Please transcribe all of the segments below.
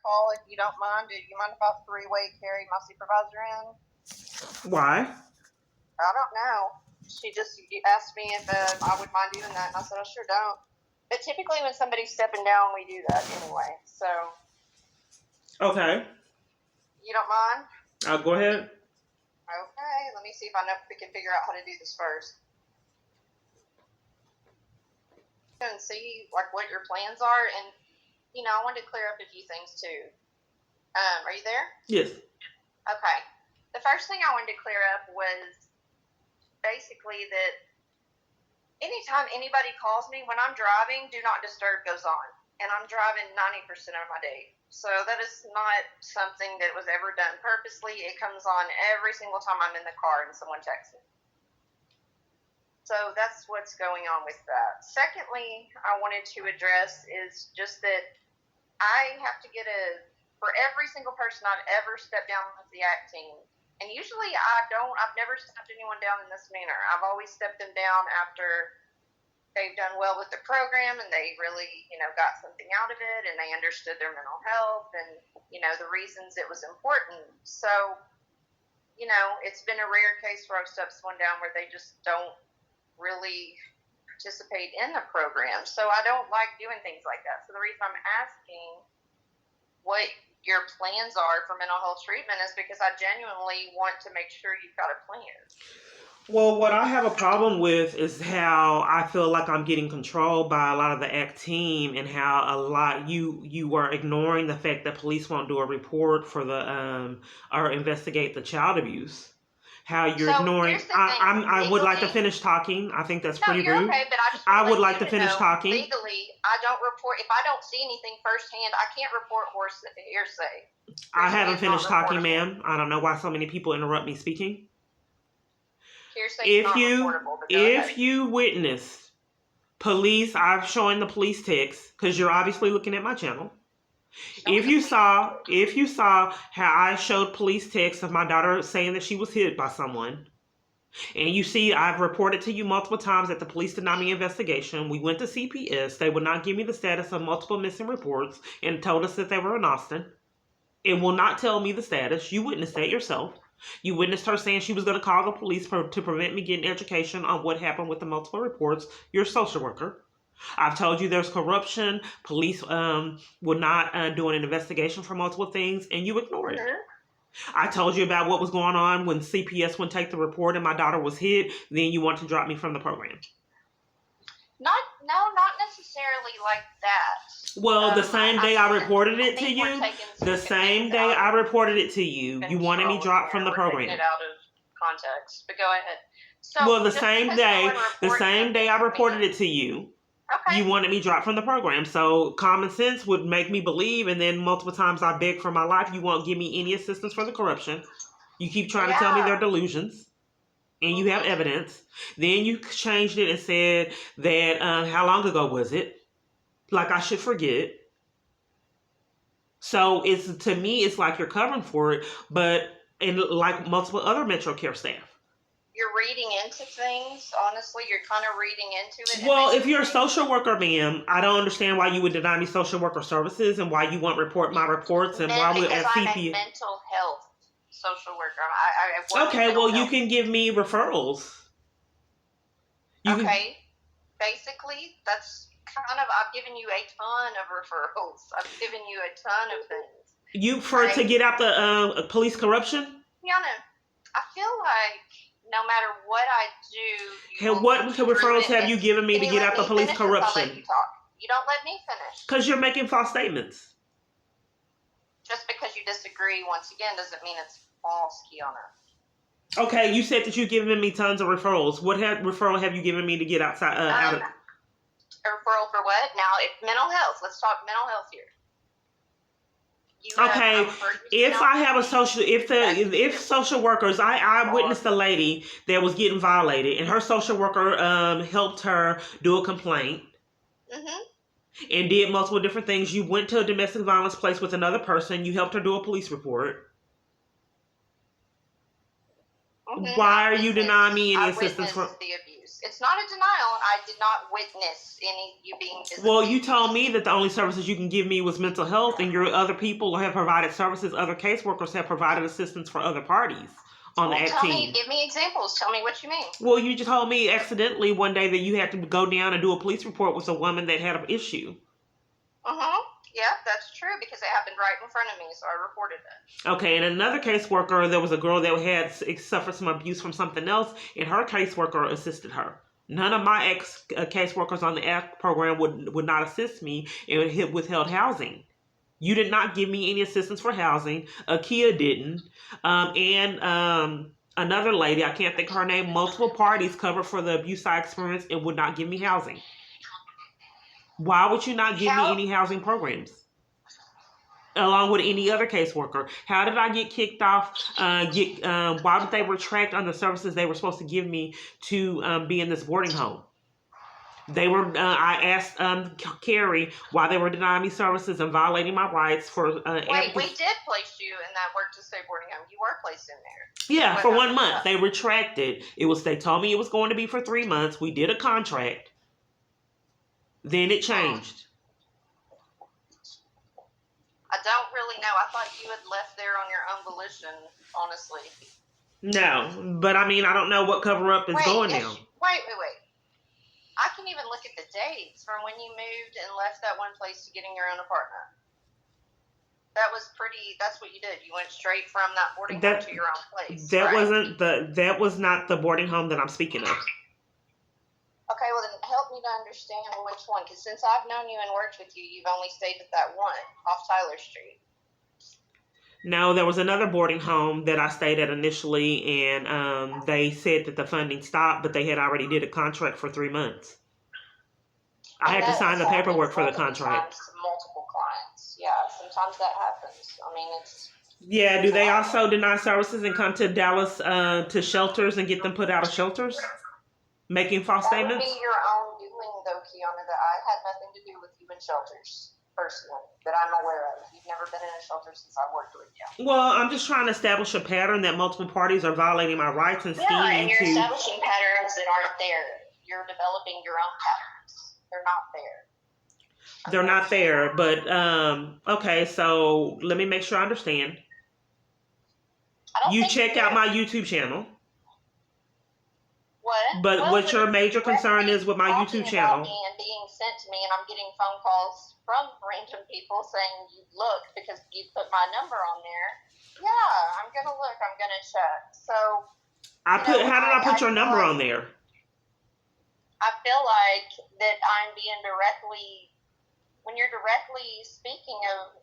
call if you don't mind. Do you mind if I three-way carry my supervisor in? Why? I don't know. She just asked me if I would mind doing that, and I said I sure don't. But typically when somebody's stepping down, we do that anyway. So. Okay. You don't mind? Go ahead. Okay. Let me see if I know if we can figure out how to do this first. And see like what your plans are, and I wanted to clear up a few things too. Are you there? Yes. Okay. The first thing I wanted to clear up was basically that anytime anybody calls me when I'm driving, do not disturb goes on, and I'm driving 90% of my day. So that is not something that was ever done purposely. It comes on every single time I'm in the car and someone texts me. So that's what's going on with that. Secondly, I wanted to address is just that I have to get for every single person I've ever stepped down with the ACT team, and usually I've never stepped anyone down in this manner. I've always stepped them down after they've done well with the program and they really, got something out of it and they understood their mental health and, the reasons it was important. So, it's been a rare case where I've stepped someone down where they just don't really participate in the program. So I don't like doing things like that. So the reason I'm asking what your plans are for mental health treatment is because I genuinely want to make sure you've got a plan. Well, what I have a problem with is how I feel like I'm getting controlled by a lot of the ACT team, and how a lot you are ignoring the fact that police won't do a report for the or investigate the child abuse. How you're ignoring. I would like to finish talking. I think that's pretty rude. Okay, but I would like to finish talking. Legally, I don't report if I don't see anything firsthand. I can't report hearsay. I haven't finished talking, ma'am. I don't know why so many people interrupt me speaking. If you witness police, I've shown the police text because you're obviously looking at my channel. If you saw how I showed police text of my daughter saying that she was hit by someone, and you see I've reported to you multiple times that the police denied me investigation. We went to CPS. They would not give me the status of multiple missing reports and told us that they were in Austin. It will not tell me the status. You witnessed that yourself. You witnessed her saying she was going to call the police to prevent me getting education on what happened with the multiple reports. You're a social worker. I've told you there's corruption. Police will not do an investigation for multiple things, and you ignore it. I told you about what was going on when CPS wouldn't take the report and my daughter was hit. Then you want to drop me from the program. Not necessarily like that. Well, the same day I reported it to you, you wanted me dropped from the program. It out of context, but go ahead. So, well, the same day I reported it to you, okay, you wanted me dropped from the program. So common sense would make me believe, and then multiple times I begged for my life, you won't give me any assistance for the corruption. You keep trying to tell me they're delusions. And you have evidence. Then you changed it and said that, how long ago was it? Like I should forget. So to me, it's like you're covering for it, but like multiple other Metrocare staff. You're reading into things. Honestly, you're kind of reading into it. Well, if you're a social worker, ma'am, I don't understand why you would deny me social worker services and why you won't report my reports and why we at CPS. I'm a mental health social worker. Okay, well, you can give me referrals. Basically, that's kind of, I've given you a ton of referrals. I've given you a ton of things. To get out the police corruption? Yeah, no. I feel like no matter what I do... what referrals have you given me to get out the police corruption? I'll let you talk. You don't let me finish. Because you're making false statements. Just because you disagree, once again, doesn't mean it's false, Kiana. Okay, you said that you've given me tons of referrals. What referral have you given me to get outside out of? A referral for what? Now, it's mental health. Let's talk mental health here. If social workers, I witnessed a lady that was getting violated, and her social worker helped her do a complaint. Mm-hmm. And did multiple different things. You went to a domestic violence place with another person. You helped her do a police report. Mm-hmm. Why are you denying me any assistance from the abuse? It's not a denial. I did not witness any you being physically. Well, you told me that the only services you can give me was mental health, and your other people have provided services. Other caseworkers have provided assistance for other parties on the ACT team. Give me examples. Tell me what you mean. Well, you just told me accidentally one day that you had to go down and do a police report with a woman that had an issue. Yeah, that's true because it happened right in front of me, so I reported it. Okay, and another caseworker, there was a girl that had suffered some abuse from something else, and her caseworker assisted her. None of my caseworkers on the ACT program would not assist me and withheld housing. You did not give me any assistance for housing. Akia didn't. Another lady, I can't think of her name, multiple parties covered for the abuse I experienced and would not give me housing. Why would you not give me any housing programs? Along with any other caseworker. How did I get kicked off? Why did they retract on the services they were supposed to give me to be in this boarding home? I asked Kerry why they were denying me services and violating my rights for. Wait, we did place you in that work to stay boarding home. You were placed in there. Yeah, for 1 month. They retracted. They told me it was going to be for 3 months. We did a contract. Then it changed. I don't really know. I thought you had left there on your own volition, honestly. No, but I mean, I don't know what cover-up is going now. Wait. I can even look at the dates from when you moved and left that one place to getting your own apartment. That's what you did. You went straight from that boarding home to your own place. That was not the boarding home that I'm speaking of. Okay, well then help me to understand which one, because since I've known you and worked with you, you've only stayed at that one off Tyler Street. No, there was another boarding home that I stayed at initially, and they said that the funding stopped, but they had already did a contract for 3 months. I had to sign the paperwork for the contract. Multiple clients, yeah, sometimes that happens. I mean, it's... Yeah, do they also deny services and come to Dallas to shelters and get them put out of shelters? Making false statements? That would be your own doing, though, Kiana. That I had nothing to do with you in shelters, personally, that I'm aware of. You've never been in a shelter since I worked with you. Well, I'm just trying to establish a pattern that multiple parties are violating my rights and scheming and you're establishing patterns that aren't there. You're developing your own patterns. They're not there. They're not there, but, okay, so let me make sure I understand. You check out my YouTube channel. What? But what your major concern is with my YouTube channel? And being sent to me, and I'm getting phone calls from random people saying you looked because you put my number on there. Yeah, I'm gonna look. I'm gonna check. So how did I put your number on there? I feel like that I'm being when you're directly speaking of,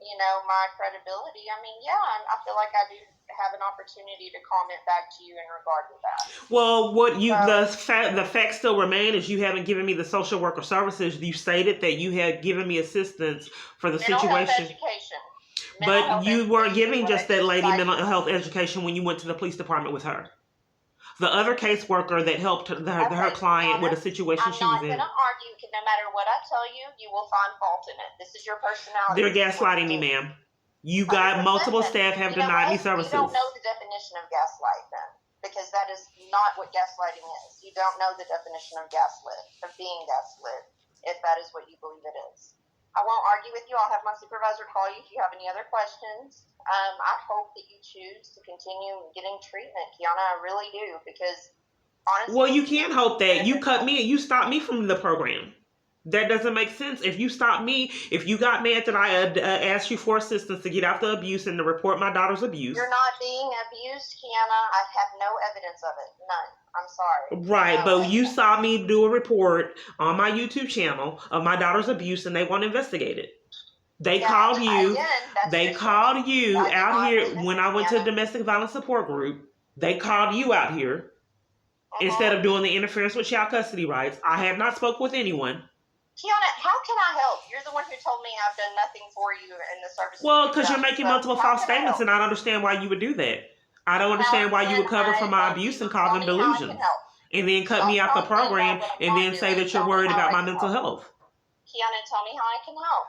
my credibility, I mean, yeah, I feel like I do have an opportunity to comment back to you in regard to that. Well, the fact still remain is you haven't given me the social worker services. You stated that you had given me assistance for the situation. Mental health education. But you weren't giving just that lady mental health education when you went to the police department with her. The other caseworker that helped her client with a situation she was in. I'm not going to argue because no matter what I tell you, you will find fault in it. This is your personality. They're gaslighting me, ma'am. You got multiple staff have denied me services. You don't know the definition of gaslight then, because that is not what gaslighting is. You don't know the definition of being gaslit, if that is what you believe it is. I won't argue with you. I'll have my supervisor call you if you have any other questions. I hope that you choose to continue getting treatment, Kiana. I really do, because honestly... Well, you can't hope that. You stopped me from the program. That doesn't make sense. If you got mad that I asked you for assistance to get out the abuse and to report my daughter's abuse. You're not being abused, Kiana. I have no evidence of it. None. I'm sorry. Right, but you saw me do a report on my YouTube channel of my daughter's abuse, and they want to investigate it. They called you. They called you out here when I went to the domestic violence support group. They called you out here instead of doing the interference with child custody rights. I have not spoke with anyone. Kiana, how can I help? You're the one who told me I've done nothing for you in the service. Well, because you're making multiple false statements, and I don't understand why you would do that. I don't understand why you would cover for my abuse and call them delusions. And then cut me out the program and then say that you're worried about my mental health. Kiana, tell me how I can help.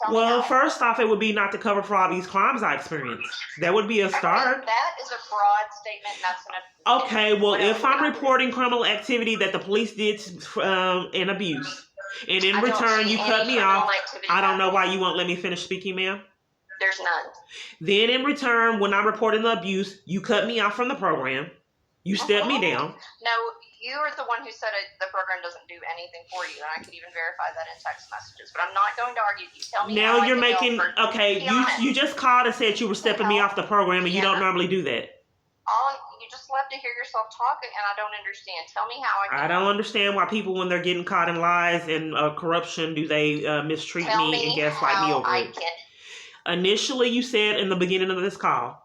Tell me Well, how. first off, it would be not to cover for all these crimes I experienced. That would be a start. That is a broad statement. That's Okay, well, if I'm whatever. reporting criminal activity that the police did an abuse, and in return you cut me off, I don't know why you won't let me finish speaking, ma'am. There's none. Then in return, when I'm reporting the abuse, you cut me off from the program. You step me down. No, you are the one who said the program doesn't do anything for you, and I could even verify that in text messages. But I'm not going to argue with you. Tell me. Now you're making You just called and said you were stepping me off the program, and you don't normally do that. You just love to hear yourself talk, and I don't understand. Tell me how I don't understand why people, when they're getting caught in lies and corruption, do they mistreat me and gaslight me over it. Initially, you said in the beginning of this call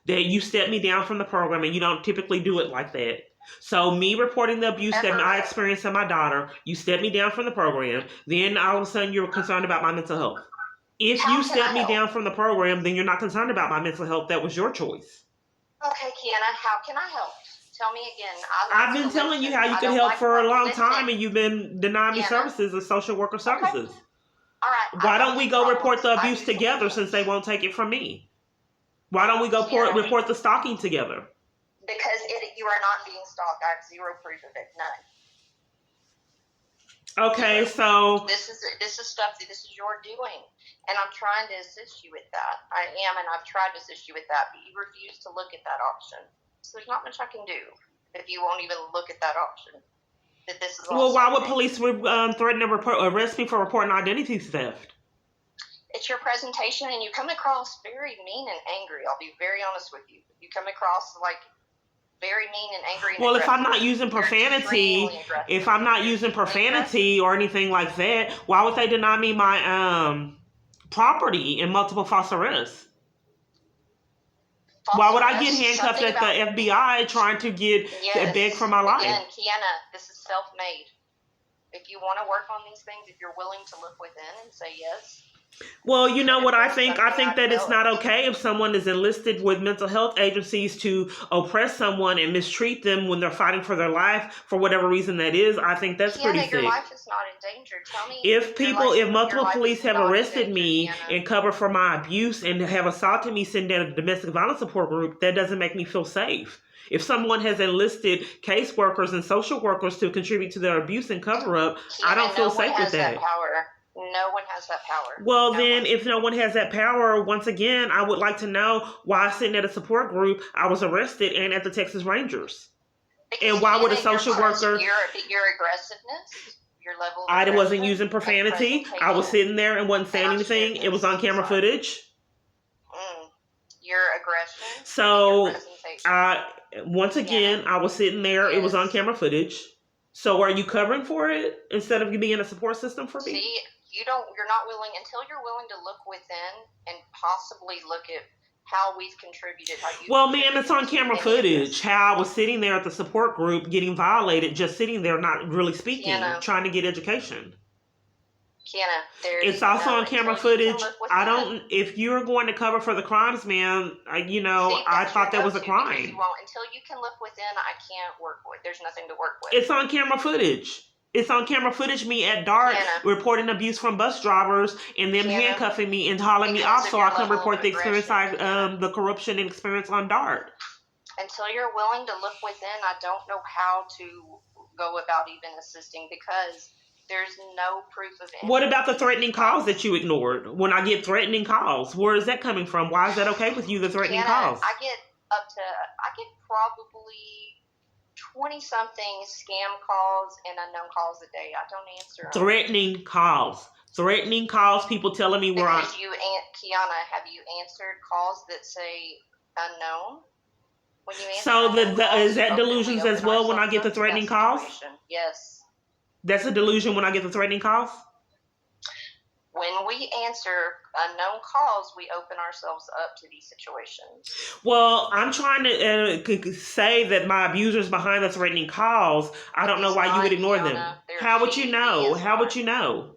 that you stepped me down from the program, and you don't typically do it like that. So me reporting the abuse that I experienced in my daughter, you stepped me down from the program. Then all of a sudden you're concerned about my mental health. If you stepped me down from the program, then you're not concerned about my mental health. That was your choice. Okay, Kiana, how can I help? Tell me again. I've been telling you how you can help for a long time, and you've been denying me services as social worker services. All right. Why don't we go report the abuse together since they won't take it from me? Why don't we go report the stalking together? Because you are not being stalked. I have zero proof of it. None. Okay, so this is stuff that this is your doing, and I'm trying to assist you with that. I am, and I've tried to assist you with that, but you refuse to look at that option. So there's not much I can do if you won't even look at that option. That this is. Well, why would police threaten to arrest me for reporting identity theft? It's your presentation, and you come across very mean and angry. I'll be very honest with you. You come across like very mean and angry. And if I'm not using profanity, or anything like that, why would they deny me my property in multiple false arrests? Why would I get handcuffed at the FBI trying to beg for my life? Again, Kiana, this is self-made. If you want to work on these things, if you're willing to look within and say yes. Well, you know what I think? I think that it's not okay if someone is enlisted with mental health agencies to oppress someone and mistreat them when they're fighting for their life for whatever reason that is. I think that's pretty sick. Your life is not in danger. Tell me if multiple police have arrested me and cover for my abuse and have assaulted me sitting down at a domestic violence support group, that doesn't make me feel safe. If someone has enlisted caseworkers and social workers to contribute to their abuse and cover up, I don't feel safe with that. No one has that power. Well, if no one has that power, once again, I would like to know why sitting at a support group I was arrested and at the Texas Rangers. Because and why would a social worker... Your aggressiveness, your level of I wasn't using profanity. I was sitting there and wasn't saying anything. It was on camera footage. Your aggression. So, once again, I was sitting there. It was on camera footage. So are you covering for it instead of you being a support system for me? See, you're not willing, until you're willing to look within and possibly look at how we've contributed. Well, ma'am, it's on camera footage. How I was sitting there at the support group getting violated, just sitting there, not really speaking, trying to get education. Kiana, it's also on camera footage. If you're going to cover for the crimes, ma'am, I thought that was a crime. Until you can look within, I can't work with. There's nothing to work with. It's on camera footage. It's on camera footage, me at dark, reporting abuse from bus drivers and them handcuffing me and hauling me off so I can report the experience, the corruption and experience on DART. Until you're willing to look within, I don't know how to go about even assisting because there's no proof of anything. What about the threatening calls that you ignored? When I get threatening calls, where is that coming from? Why is that okay with you, the threatening calls? I get probably 20-something scam calls and unknown calls a day. I don't answer them. Threatening calls. Threatening calls, people telling me where I'm... Kiana, have you answered calls that say unknown? When you answer is that delusions as well when I get the threatening calls? Yes. That's a delusion when I get the threatening calls? When we answer unknown calls, we open ourselves up to these situations. Well, I'm trying to say that my abuser's behind the threatening calls. I don't know why you would ignore them. How would you know? How would you know?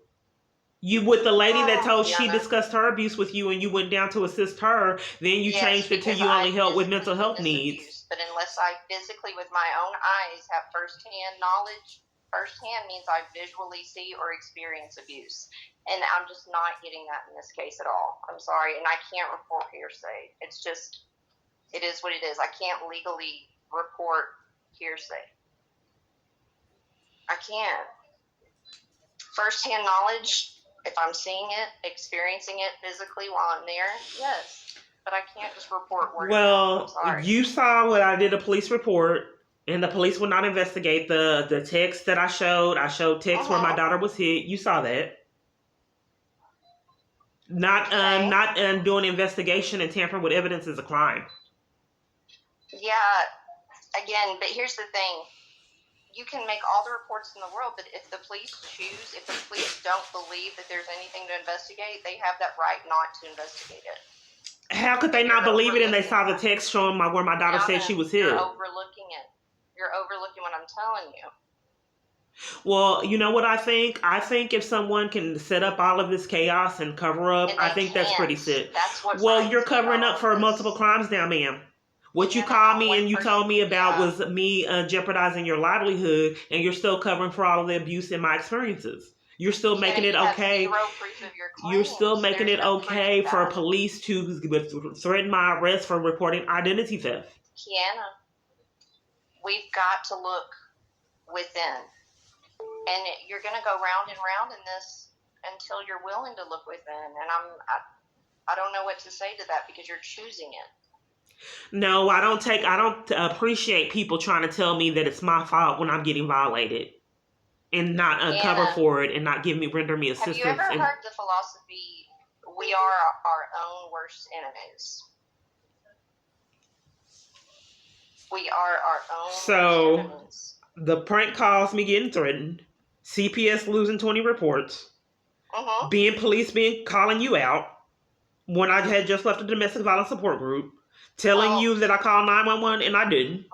You with the lady that told she discussed her abuse with you and you went down to assist her, then you changed it to you only help with mental health needs. But unless I physically, with my own eyes, have firsthand knowledge firsthand means I visually see or experience abuse. And I'm just not getting that in this case at all. I'm sorry. And I can't report hearsay. It's just, it is what it is. I can't legally report hearsay. I can't. Firsthand knowledge, if I'm seeing it, experiencing it physically while I'm there, yes. But I can't just report word of mouth. I'm sorry. You saw what I did a police report, and the police would not investigate the text that I showed. I showed text where my daughter was hit. You saw that. Not doing investigation and tampering with evidence is a crime. Yeah, again, but here's the thing. You can make all the reports in the world, but if the police don't believe that there's anything to investigate, they have that right not to investigate it. How could they not believe it and they saw the text showing where my daughter said she was hit? You're overlooking it. You're overlooking what I'm telling you. Well, you know what I think? I think if someone can set up all of this chaos and cover up, I think that's pretty sick. Well, you're covering up for multiple crimes now, ma'am. What you called me and you told me about was me jeopardizing your livelihood, and you're still covering for all of the abuse in my experiences. You're still making it okay. You're still making it okay for police to threaten my arrest for reporting identity theft. Kiana, we've got to look within. And you're going to go round and round in this until you're willing to look within. And I don't know what to say to that because you're choosing it. No, I don't appreciate people trying to tell me that it's my fault when I'm getting violated and not cover for it and not render me assistance. Have you ever heard the philosophy, we are our own worst enemies? We are our own worst enemies. The prank calls me getting threatened, CPS losing 20 reports, police calling you out when I had just left a domestic violence support group, telling you that I called 911 and I didn't.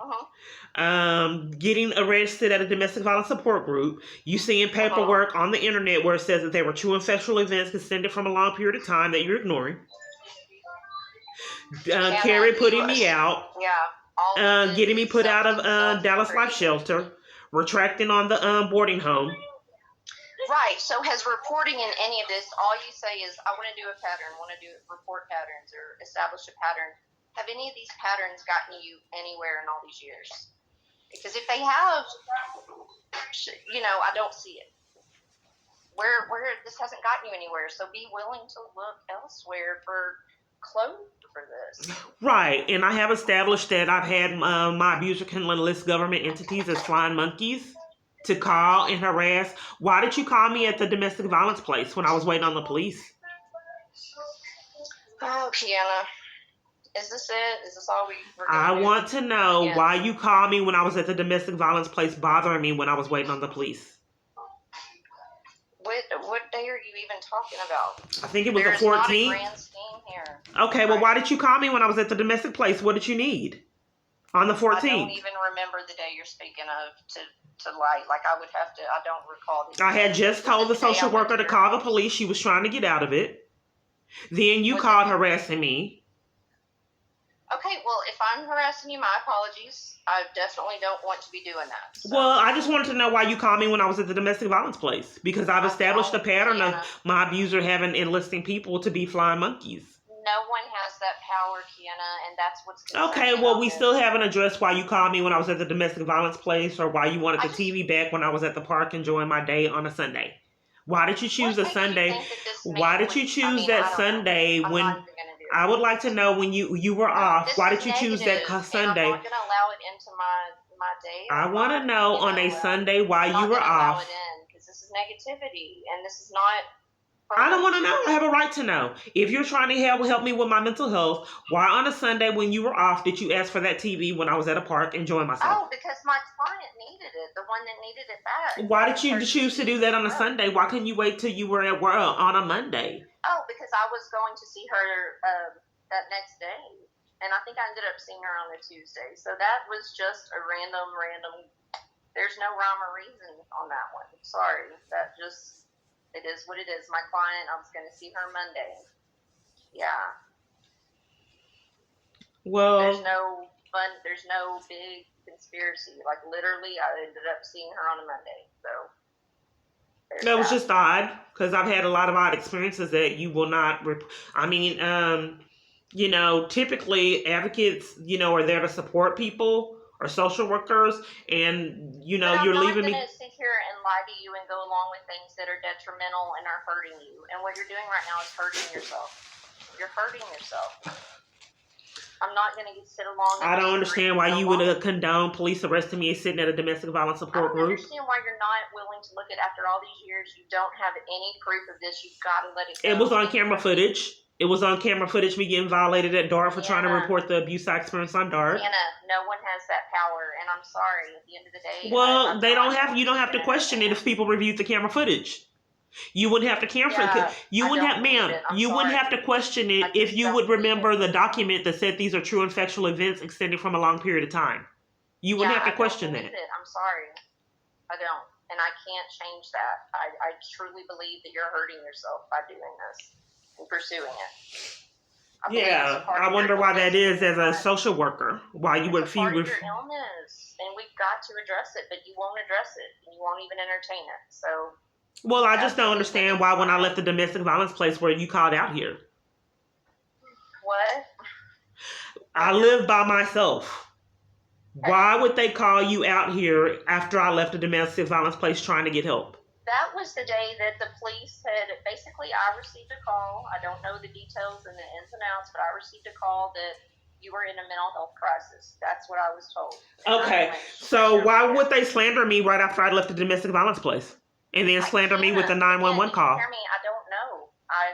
Getting arrested at a domestic violence support group. You seeing paperwork on the internet where it says that there were true and factual events extended from a long period of time that you're ignoring. Kerry putting me out. Getting me put out of Dallas Life Shelter. Retracting on the boarding home. Right. So has reporting in any of this, all you say is, I want to do a pattern, report patterns or establish a pattern. Have any of these patterns gotten you anywhere in all these years? Because if they have, I don't see it. Where this hasn't gotten you anywhere. So be willing to look elsewhere for closure for this. Right. And I have established that I've had my abuser can enlist government entities as flying monkeys to call and harass. Why did you call me at the domestic violence place when I was waiting on the police? Oh, Kiana. Is this it? Is this all I want to know why you called me when I was at the domestic violence place bothering me when I was waiting on the police. What day are you even talking about? I think it was the 14th. There's not a grand scheme here. Okay, well, why did you call me when I was at the domestic place? What did you need on the 14th? I don't even remember the day you're speaking of to light. Like, I would have to, I don't recall. I had just told the social worker to call the police. She was trying to get out of it. Then you called harassing me. Okay, well, if I'm harassing you, my apologies. I definitely don't want to be doing that. So. Well, I just wanted to know why you called me when I was at the domestic violence place. Because I've established a pattern of my abuser having enlisting people to be flying monkeys. No one has that power, Kiana, and that's what's concerning. Okay, well, we still haven't addressed why you called me when I was at the domestic violence place or why you wanted the TV back when I was at the park enjoying my day on a Sunday. Why did you choose a Sunday? Why did you choose that Sunday when... I would like to know when you were off. Why did you choose that Sunday? I'm not going to allow it into my day. I want to know on a Sunday why you were off. Because this is negativity, and this is not. I don't want to know. I have a right to know. If you're trying to help me with my mental health, why on a Sunday when you were off did you ask for that TV when I was at a park enjoying myself? Oh, because my client needed it, the one that needed it back. Why did you choose to do that on a Sunday? Why couldn't you wait till you were at work on a Monday? Oh, because I was going to see her that next day. And I think I ended up seeing her on the Tuesday. So that was just a random, there's no rhyme or reason on that one. Sorry. It is what it is. My client, I was going to see her Monday. Yeah. Well. There's no big conspiracy. Like, literally, I ended up seeing her on a Monday. So, that was just odd, because I've had a lot of odd experiences that you will not. Typically advocates, are there to support people or social workers, and you're leaving me. I'm not going to sit here and lie to you and go along with things that are detrimental and are hurting you. And what you're doing right now is hurting yourself. You're hurting yourself. I'm not going to sit along. I don't understand why you would condone police arresting me and sitting at a domestic violence support group. I don't understand why you're not willing to look at, after all these years, you don't have any proof of this. You've got to let it go. It was on camera footage. It was on camera footage, me getting violated at DART for trying to report the abuse I experienced on DART. Anna, no one has that power, and I'm sorry. At the end of the day, well, you don't have to question it if people reviewed the camera footage. You wouldn't have to wouldn't have to question it if you would remember the document that said these are true and factual events extending from a long period of time. You wouldn't have to question that. I'm sorry. I don't. And I can't change that. I truly believe that you're hurting yourself by doing this and pursuing it. I wonder why that is as a social worker. Why you would feel your illness, and we've got to address it, but you won't address it, and you won't even entertain it. So. Well, I just don't understand why when I left the domestic violence place where you called out here. What? I live by myself. Why would they call you out here after I left the domestic violence place trying to get help? That was the day that the police had, basically I received a call. I don't know the details and the ins and outs, but I received a call that you were in a mental health crisis. That's what I was told. Okay, so why would they slander me right after I left the domestic violence place? And then slander me with a 911 call. Hear me? I don't know. I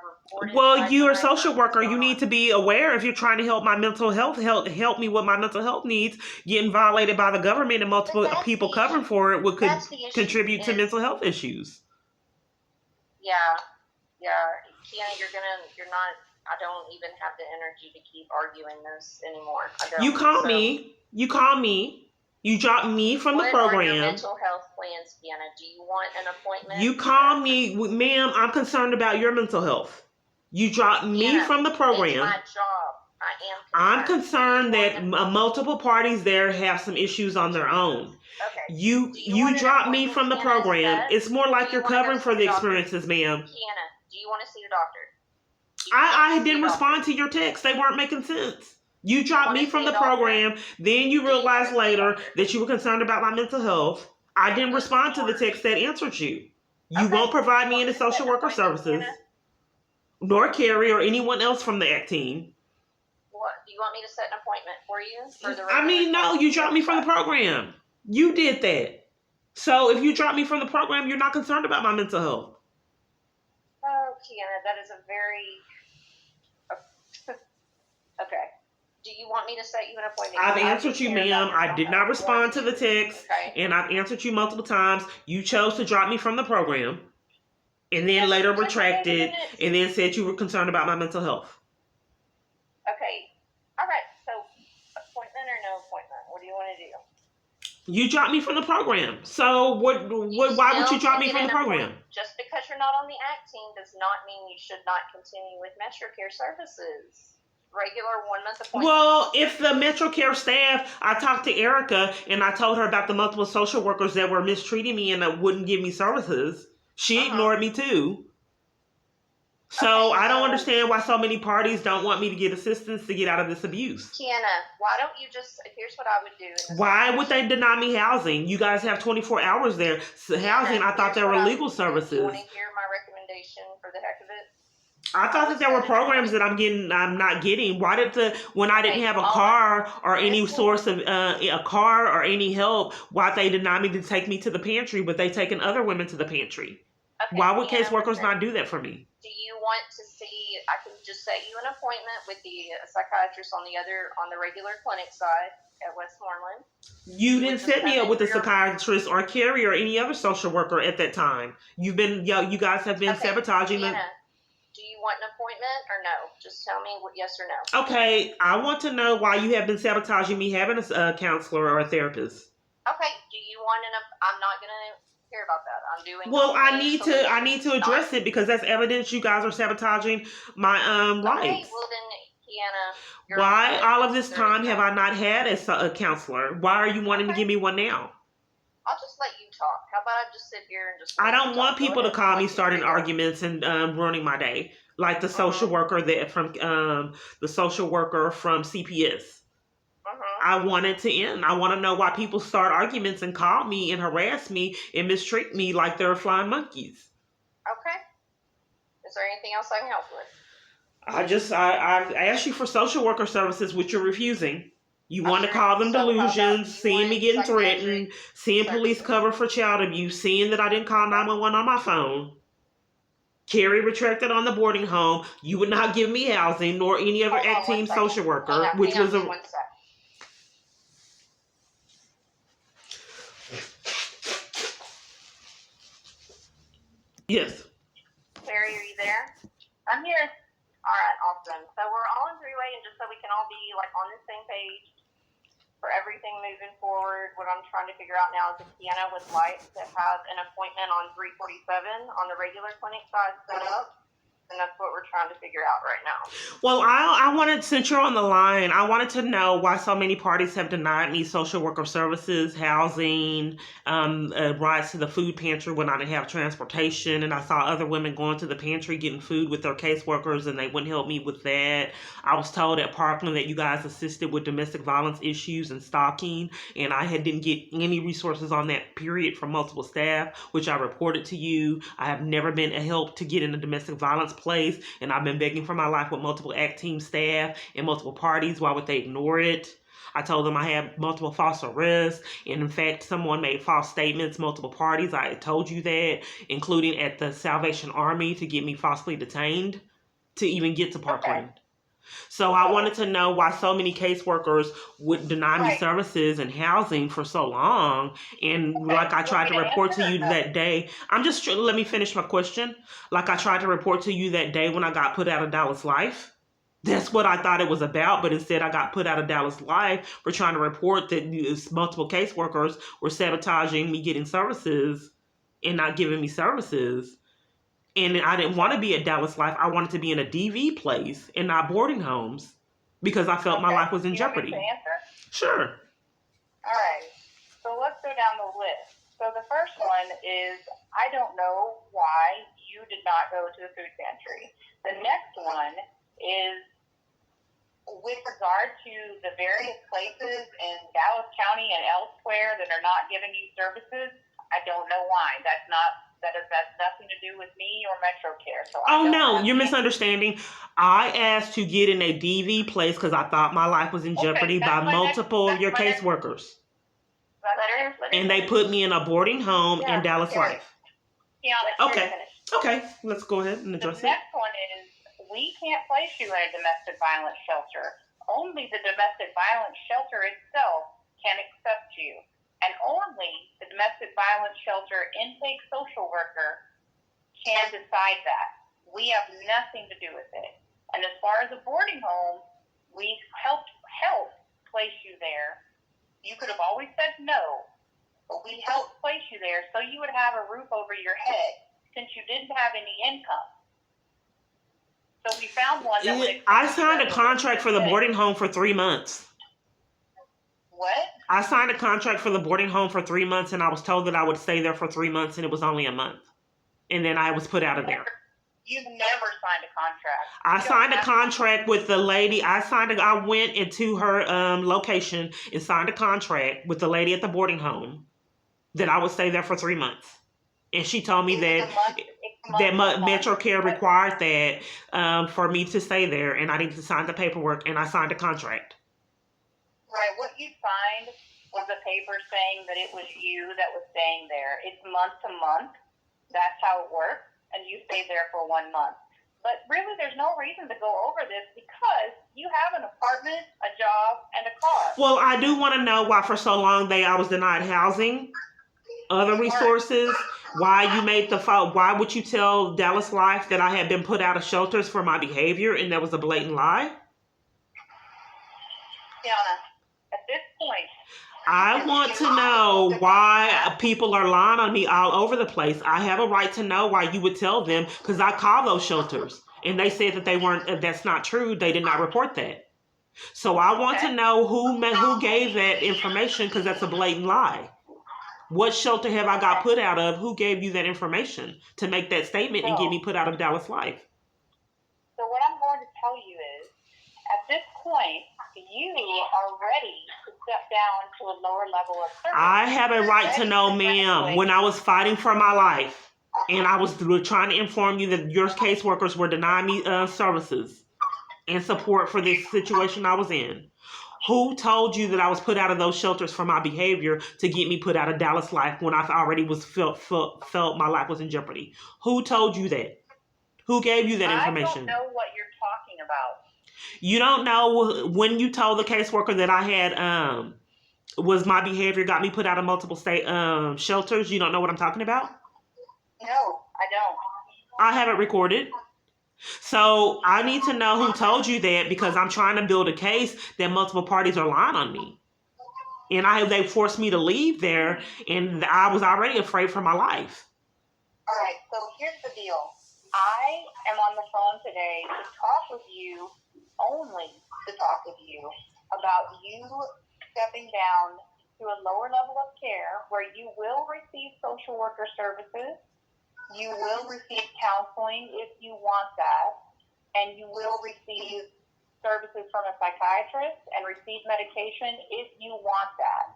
reported. Well, you're a social worker. You need to be aware if you're trying to help my mental health, help me with my mental health needs. Getting violated by the government and multiple people covering for it would contribute to mental health issues. Yeah. Kiana, you're not. I don't even have the energy to keep arguing this anymore. You call me. You dropped me from the program. What are your mental health plans, Kiana? Do you want an appointment? You call me, ma'am, I'm concerned about your mental health. You dropped me from the program. It's my job. I'm concerned that multiple parties there have some issues on their own. Okay. You dropped me from the program. It's more like you're covering for the experiences, ma'am. Kiana, do you want to see the doctor? I didn't respond to your texts. They weren't making sense. You dropped me from the program. Then you realized later that you were concerned about my mental health. I didn't respond to the text that answered you. You won't provide me any social worker services, nor Kerry or anyone else from the ACT team. What? Do you want me to set an appointment for you? No, you dropped me from the program. You did that. So if you dropped me from the program, you're not concerned about my mental health. Oh, Kiana, that is a very... Okay. Do you want me to set you an appointment? I've answered you, ma'am. I did not respond to the text, and I've answered you multiple times. You chose to drop me from the program, and then later retracted, and then said you were concerned about my mental health. Okay. All right. So, appointment or no appointment? What do you want to do? You dropped me from the program. So, why would you drop me from the program? Just because you're not on the ACT team does not mean you should not continue with Metrocare services. Regular 1 month appointment. Well, if the Metrocare staff, I talked to Erica and I told her about the multiple social workers that were mistreating me and that wouldn't give me services. She ignored me too. So I don't understand why so many parties don't want me to get assistance to get out of this abuse. Kiana, why don't you here's what I would do. Why would they deny me housing? You guys have 24 hours there. Housing, I thought there were legal services. You want to hear my recommendation for the heck of it? I thought that there were programs that I'm not getting. Why when I didn't have a car or any source of a car or any help, why they deny me to take me to the pantry, but they taking other women to the pantry? Okay, why would caseworkers not do that for me? Do you want to see? I can just set you an appointment with the psychiatrist on the regular clinic side at Westmoreland. You didn't set me up with a psychiatrist or Kerry or any other social worker at that time. You guys have been sabotaging them. Do you want an appointment or no? Just tell me yes or no. Okay, I want to know why you have been sabotaging me having a counselor or a therapist. Okay, do you want I'm not going to care about that. I'm doing... Well, I need to address it because that's evidence you guys are sabotaging my rights. Okay, well then, Kiana. Why all of this time have I not had a counselor? Why are you wanting to give me one now? I'll just let you talk. How about I just sit here and just... I don't want people to call me starting arguments and ruining my day. Like the social worker from CPS. I want it to end. I want to know why people start arguments and call me and harass me and mistreat me like they're flying monkeys. Okay. Is there anything else I can help with? I asked you for social worker services, which you're refusing. You want to call them delusions, seeing me getting threatened, seeing police cover for child abuse, seeing that I didn't call 911 on my phone. Kerry retracted on the boarding home. You would not give me housing, nor any other team social worker, which was a... Yes. Kerry, are you there? I'm here. All right, awesome. So we're all in three-way, and just so we can all be like on the same page for everything moving forward, what I'm trying to figure out now is if Kiana would like to have an appointment on 347 on the regular clinic side set up. And that's what we're trying to figure out right now. Well, I wanted, since you're on the line, I wanted to know why so many parties have denied me social worker services, housing, rides to the food pantry when I didn't have transportation. And I saw other women going to the pantry getting food with their caseworkers and they wouldn't help me with that. I was told at Parkland that you guys assisted with domestic violence issues and stalking. And I didn't get any resources on that period from multiple staff, which I reported to you. I have never been a help to get in a domestic violence place, and I've been begging for my life with multiple ACT team staff and multiple parties. Why would they ignore it? I told them I had multiple false arrests, and in fact, someone made false statements, multiple parties. I told you that, including at the Salvation Army to get me falsely detained to even get to Parkland. Okay. So I wanted to know why so many caseworkers would deny me services and housing for so long. And like I tried to report to you that day, let me finish my question. Like I tried to report to you that day when I got put out of Dallas Life. That's what I thought it was about, but instead I got put out of Dallas Life for trying to report that multiple caseworkers were sabotaging me getting services and not giving me services. And I didn't want to be at Dallas Life. I wanted to be in a DV place and not boarding homes because I felt my life was in jeopardy. Sure. All right. So let's go down the list. So the first one is, I don't know why you did not go to the food pantry. The next one is, with regard to the various places in Dallas County and elsewhere that are not giving you services, I don't know why. That has nothing to do with me or Metrocare. So no, you're misunderstanding. I asked to get in a DV place because I thought my life was in jeopardy by multiple of your caseworkers. And they put me in a boarding home in Dallas Life. Okay, let's go ahead and address it. The next one is, we can't place you in a domestic violence shelter. Only the domestic violence shelter itself can accept you. And only the domestic violence shelter intake social worker can decide that. We have nothing to do with it. And as far as a boarding home, we helped place you there. You could have always said no, but we helped place you there so you would have a roof over your head since you didn't have any income. So we found one that would... I signed a contract for the boarding home for 3 months. What? I signed a contract for the boarding home for 3 months, and I was told that I would stay there for 3 months, and it was only a month. And then I was put out of there. You've never signed a contract. I signed a contract with the lady. I went into her location and signed a contract with the lady at the boarding home that I would stay there for 3 months. And she told me that Metrocare required that for me to stay there, and I needed to sign the paperwork, and I signed a contract. Right, what you signed was a paper saying that it was you that was staying there. It's month to month. That's how it works. And you stayed there for 1 month. But really, there's no reason to go over this because you have an apartment, a job, and a car. Well, I do want to know why for so long I was denied housing, other resources, why would you tell Dallas Life that I had been put out of shelters for my behavior and that was a blatant lie? Tiana, at this point, I want to know why people are lying on me all over the place. I have a right to know why you would tell them because I call those shelters. And they said that they weren't, that's not true. They did not report that. So I want to know who gave that information, because that's a blatant lie. What shelter have I got put out of? Who gave you that information to make that statement and get me put out of Dallas Life? So what I'm going to tell you is, at this point, you are ready to step down to a lower level of service. I have a right to know, ma'am. When I was fighting for my life, and I was trying to inform you that your caseworkers were denying me services and support for this situation I was in. Who told you that I was put out of those shelters for my behavior to get me put out of Dallas Life when I already felt my life was in jeopardy? Who told you that? Who gave you that information? I don't know what you're talking about. You don't know when you told the caseworker that I had was my behavior got me put out of multiple state shelters? You don't know what I'm talking about? No, I don't. I have it recorded. So I need to know who told you that, because I'm trying to build a case that multiple parties are lying on me. And they forced me to leave there, and I was already afraid for my life. All right, so here's the deal. I am on the phone today to talk with you, only to talk with you, about you stepping down to a lower level of care where you will receive social worker services. You will receive counseling if you want that, and you will receive services from a psychiatrist and receive medication if you want that.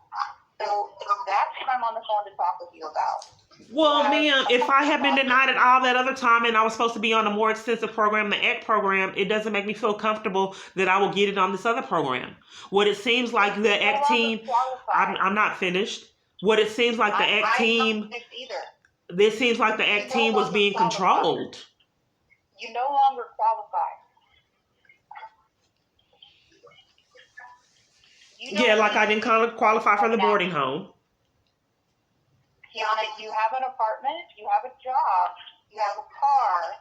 So that's what I'm on the phone to talk with you about. Well, ma'am, if I have been denied it all that other time and I was supposed to be on a more extensive program, the ACT program, it doesn't make me feel comfortable that I will get it on this other program. What it seems like the ACT team, I'm not finished. What it seems like the ACT team... This seems like the ACT team was being controlled. You no longer qualify. Yeah, like I didn't qualify for the boarding home. Kiana, you have an apartment, you have a job, you have a car,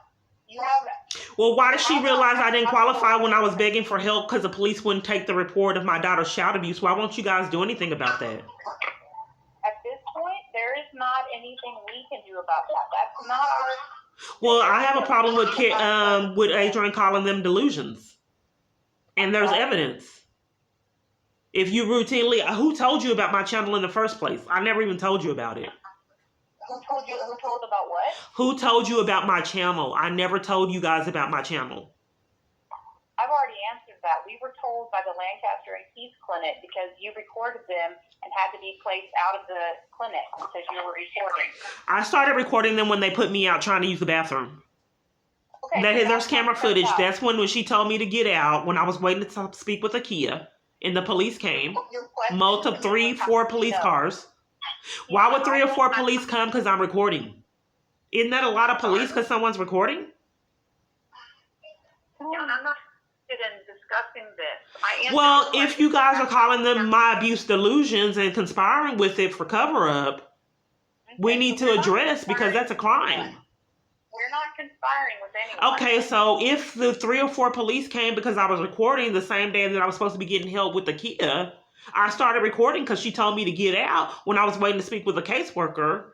you have... Well, why did she realize I didn't qualify when I was begging for help because the police wouldn't take the report of my daughter's child abuse? Why won't you guys do anything about that? At this point, there is not anything we can do about that. That's not our... Well, I have a problem with Adrian calling them delusions. And there's evidence. If you routinely... Who told you about my channel in the first place? I never even told you about it. Who told you? Who told about what? Who told you about my channel? I never told you guys about my channel. I've already answered that. We were told by the Lancaster and Keith clinic because you recorded them and had to be placed out of the clinic because you were recording. I started recording them when they put me out trying to use the bathroom. Okay, There's camera footage. That's when she told me to get out when I was waiting to speak with Akia and the police came. Multiple 3-4 police cars. Why would 3 or 4 police come? Because I'm recording. Isn't that a lot of police because someone's recording? I'm not interested in discussing this. Well, if you guys are calling them my abuse delusions and conspiring with it for cover-up, we need to address because that's a crime. We're not conspiring with anyone. Okay, so if the 3 or 4 police came because I was recording the same day that I was supposed to be getting help with Akia, I started recording because she told me to get out when I was waiting to speak with a caseworker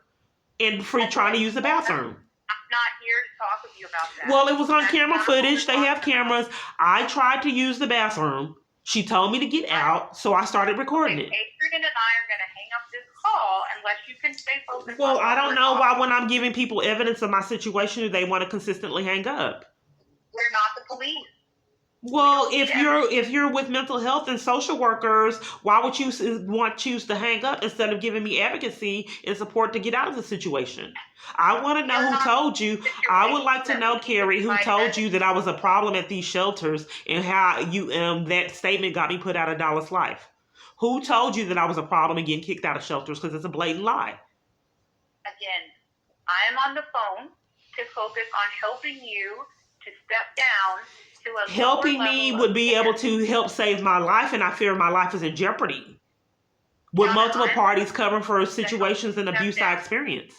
and trying to use the bathroom. I'm not here to talk with you about that. Well, it was on camera footage. They have cameras. I tried to use the bathroom. She told me to get out, so I started recording it. Adrian and I are going to hang up this call unless you can stay focused. Well, I don't know why when I'm giving people evidence of my situation, do they want to consistently hang up? We're not the police. Well, if you're with mental health and social workers, why would you choose to hang up instead of giving me advocacy and support to get out of the situation? I want to know who told you. I would like to know, Kerry, who told you that I was a problem at these shelters and how you that statement got me put out of Dallas Life. Who told you that I was a problem and getting kicked out of shelters? Because it's a blatant lie. Again, I am on the phone to focus on helping you to step down. Helping me would be able to help save my life, and I fear my life is in jeopardy. With multiple parties covering for situations and abuse I experience.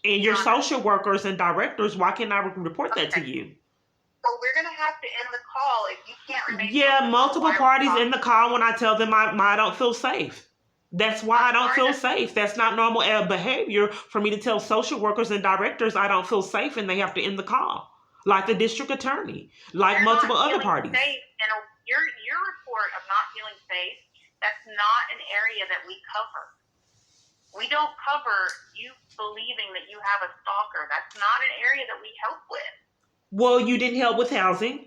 And your social workers and directors, why can't I report that to you? So we're going to have to end the call if you can't remain. Yeah, multiple parties in the call when I tell them I don't feel safe. That's why I don't feel safe. That's not normal behavior for me to tell social workers and directors I don't feel safe and they have to end the call. like the district attorney, like You're multiple not other feeling parties. safe, and your report of not feeling safe, that's not an area that we cover. We don't cover you believing that you have a stalker. That's not an area that we help with. Well, you didn't help with housing.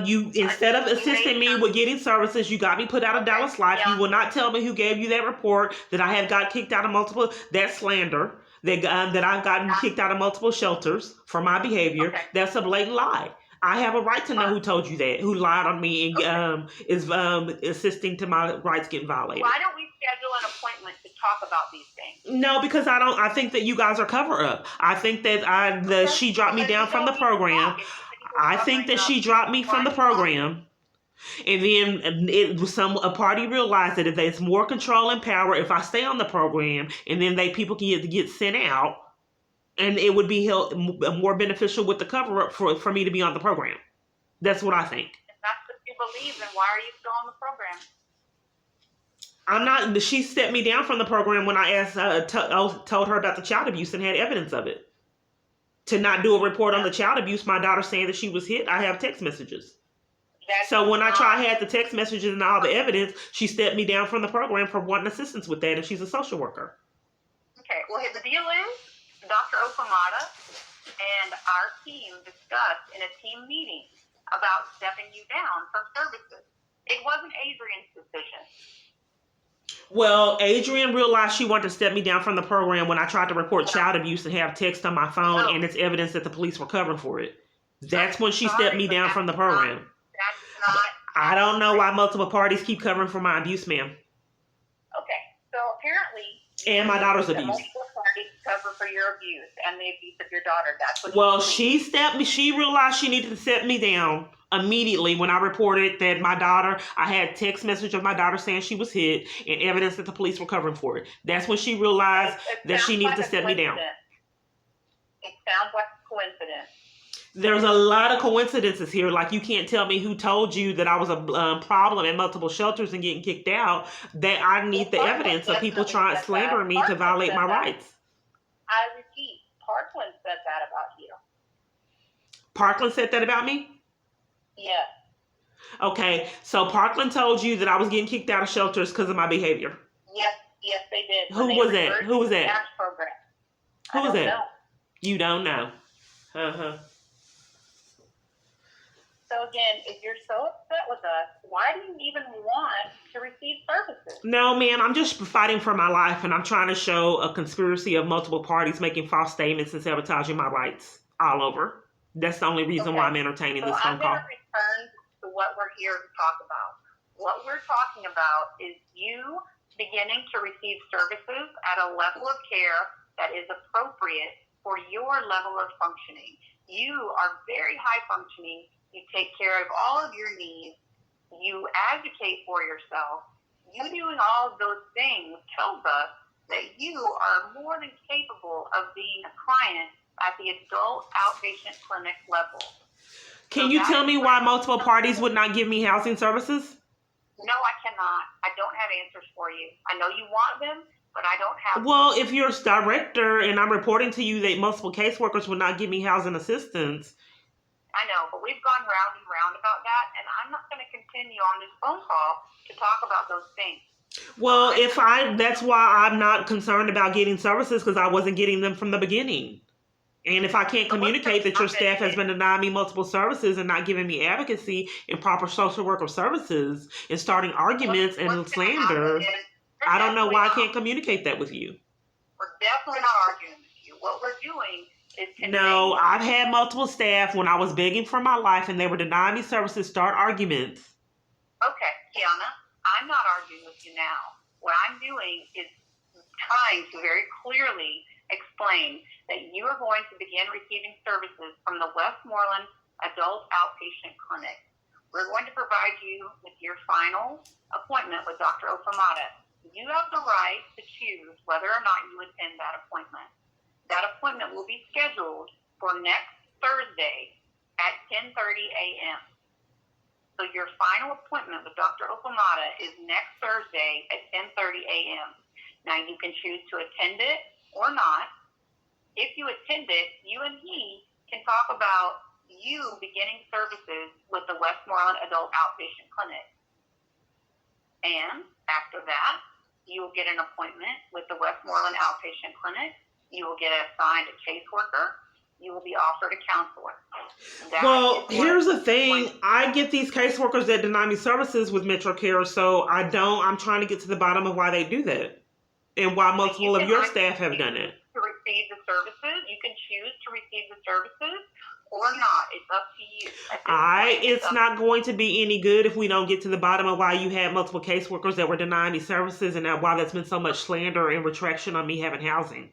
You, instead of assisting me with getting services, you got me put out of Dallas Life. Yeah. You will not tell me who gave you that report that I have got kicked out of multiple. That's slander. That I've gotten kicked out of multiple shelters for my behavior. Okay. That's a blatant lie. I have a right to know who told you that, who lied on me and is assisting to my rights getting violated. Why don't we schedule an appointment to talk about these things? No, because I don't. I think that you guys are cover up. I think that she dropped me down from the program. I think that she dropped me from the program, and then a party realized that if there's more control and power if I stay on the program, and then people can get sent out, and it would be more beneficial with the cover up for me to be on the program. That's what I think. If that's what you believe, then why are you still on the program? I'm not. She stepped me down from the program when I asked, told her about the child abuse and had evidence of it. To not do a report on the child abuse, my daughter saying that she was hit, I have text messages. So when I had the text messages and all the evidence, she stepped me down from the program for wanting assistance with that, and she's a social worker. Okay, well, the deal is, Dr. Okamata and our team discussed in a team meeting about stepping you down from services. It wasn't Adrian's decision. Well, Adrian realized she wanted to step me down from the program when I tried to report child abuse and have text on my phone, and it's evidence that the police were covering for it. That's when she stepped me down from the program. That's not. I don't know why multiple parties keep covering for my abuse, ma'am. Okay, so apparently. And my daughter's abuse. Multiple parties cover for your abuse and the abuse of your daughter. That's what. Well, she realized she needed to set me down immediately when I reported that I had text message of my daughter saying she was hit and evidence that the police were covering for it. That's when she realized that she needed to set me down. It sounds like a coincidence. There's a lot of coincidences here. Like, you can't tell me who told you that I was a problem at multiple shelters and getting kicked out. That I need the evidence of people trying to slander me to violate my rights. I repeat, Parkland said that about you. Parkland said that about me? Yes. Okay, so Parkland told you that I was getting kicked out of shelters because of my behavior. Yes, they did. Who was that? Who was that? Who was that? Know. You don't know. Uh-huh. So again, if you're so upset with us, why do you even want to receive services? No, man, I'm just fighting for my life, and I'm trying to show a conspiracy of multiple parties making false statements and sabotaging my rights all over. That's the only reason why I'm entertaining this phone call. I'm going to return to what we're here to talk about. What we're talking about is you beginning to receive services at a level of care that is appropriate for your level of functioning. You are very high functioning. You take care of all of your needs. You advocate for yourself. You doing all of those things tells us that you are more than capable of being a client at the adult outpatient clinic level. Can you tell me why multiple parties would not give me housing services? No, I cannot. I don't have answers for you. I know you want them, but I don't have them. Well, if you're a director and I'm reporting to you that multiple caseworkers would not give me housing assistance. I know, but we've gone round and round about that, and I'm not going to continue on this phone call to talk about those things. Well, that's why I'm not concerned about getting services, because I wasn't getting them from the beginning. And if I can't communicate that your staff has been denying me multiple services and not giving me advocacy and proper social worker services and starting arguments and slander, I don't know why I can't communicate that with you. We're definitely not arguing with you. What we're doing is no, I've had multiple staff when I was begging for my life and they were denying me services start arguments. Okay, Kiana, I'm not arguing with you now. What I'm doing is trying to very clearly explain that you are going to begin receiving services from the Westmoreland Adult Outpatient Clinic. We're going to provide you with your final appointment with Dr. Okamata. You have the right to choose whether or not you attend that appointment. That appointment will be scheduled for next Thursday at 10:30 a.m. So your final appointment with Dr. Okamata is next Thursday at 10:30 a.m. Now you can choose to attend it or not. If you attend it, you and he can talk about you beginning services with the Westmoreland Adult Outpatient Clinic. And after that, you will get an appointment with the Westmoreland Outpatient Clinic. You will get assigned a caseworker. You will be offered a counselor. Well, here's the thing. I get these caseworkers that deny me services with Metrocare, so I'm trying to get to the bottom of why they do that and why multiple of your staff have done it. To receive the services, you can choose to receive the services or not. It's up to you. It's not going to be any good if we don't get to the bottom of why you had multiple caseworkers that were denying me services and why there's been so much slander and retraction on me having housing.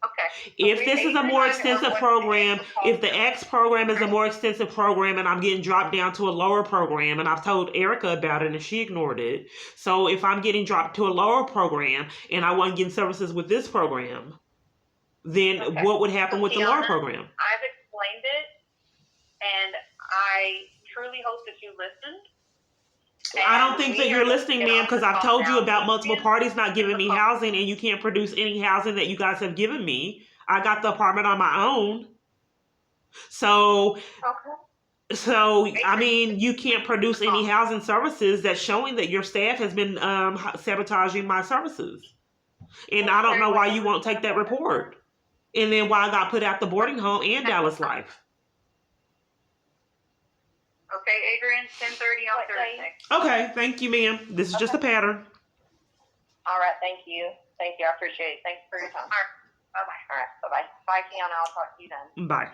Okay. If this is a more extensive program, if the X program is a more extensive program and I'm getting dropped down to a lower program, and I've told Erica about it and she ignored it. So if I'm getting dropped to a lower program and I wasn't getting services with this program, then what would happen with the lower program? I've explained it, and I truly hope that you listened. I don't think that you're listening, ma'am, because I've told you about multiple parties not giving me housing, and you can't produce any housing that you guys have given me. I got the apartment on my own. So I mean, you can't produce any housing services that's showing that your staff has been sabotaging my services. And I don't know why you won't take that report. And then why I got put out the boarding home and Dallas Life. Okay, Adrian, 10:30 on Thursday. Okay, thank you, ma'am. This is just a pattern. All right, thank you. Thank you, I appreciate it. Thanks for your time. All right, bye-bye. All right, bye-bye. Bye, Kiana. I'll talk to you then. Bye.